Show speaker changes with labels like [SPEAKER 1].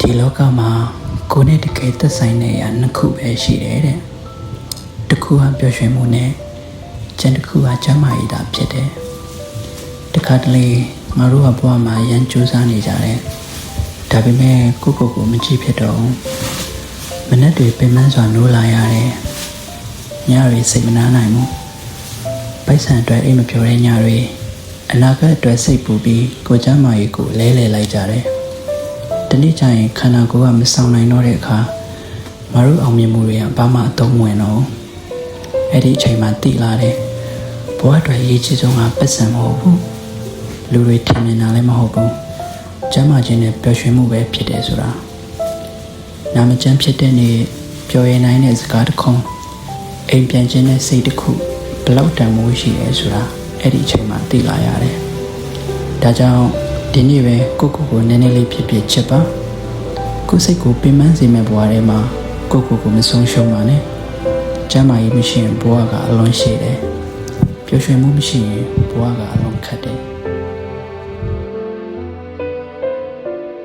[SPEAKER 1] ဒီလောကမှာကိုယ်နဲ့တကယ်သက်ဆိုင်တဲ့အရာနှစ်ခုပဲရှိတယ်တဲ့တစ်ခုကပျော်ရွှင်မှုနဲ့ကျန်တစ်ခုကကျန်းမာရေးတာဖြစ်တယ်တခါတလေငါတို့ကဘဝမှာရန်ကြိုးစားနေကြတယ်ဒါပေမဲ့ကိုမကြည့်ဖြစ်တော့မနေ့တွေပင်ပန်းစွာနိုးလာရတယ်ညတွေစိတ်မနာနိုင်ဘူးပိုက်ဆံအတွက်အိမ်မပြောတဲ့ညတွေအနာဂတ်အတွက်စိတ်ပူပြီးကိုကျမ်းမာရေးကိုလဲလှယ်လိုက်ကြတယ်တနေ့ကျရင်ခန္ဓာကိုယ်ကမဆောင်နိုင်တော့တဲ့အခါမတို့အောင်မြင်မှုတွေကဘာမှအသုံးဝင်တော့အဲ့ဒီအချိန်မှာတည်လာတယ်ဘဝအတွက်အရေးကြီးဆုံးကပတ်စံမဟုတ်ဘူးလူတွေထင်နေတာလည်းမဟုတ်ဘူးကျမ်းမာခြင်းနဲ့ပျော်ရွှင်မှုပဲဖြစ်တယ်ဆိုတာနာမကျမ်းဖြစ်တဲ့နေ့ပျော်ရည်နိုင်တဲ့စကားတစ်ခုအိမ်ပြန်ခြင်းနဲ့စိတ်တစ်ခုဘလောက်တန်မိုးရှိရဲဆိုတာအဲ့ဒီအချိန်မှာသိလာရတယ်ဒါကြောင့်ဒီနေ့ပဲကိုနည်းနည်းလေးဖြစ်ချစ်ပါကိုစိတ်ကိုပင်ပန်းစေမဲ့ဘဝထဲမှာကိုမဆုံးရှုံးပါနဲ့ကျမ်းမာရေးမရှိရင်ဘဝကအလွန်ရှည်တယ်ပျော်ရွှင်မှုမရှိရင်ဘဝကအလွန်ခက်တယ်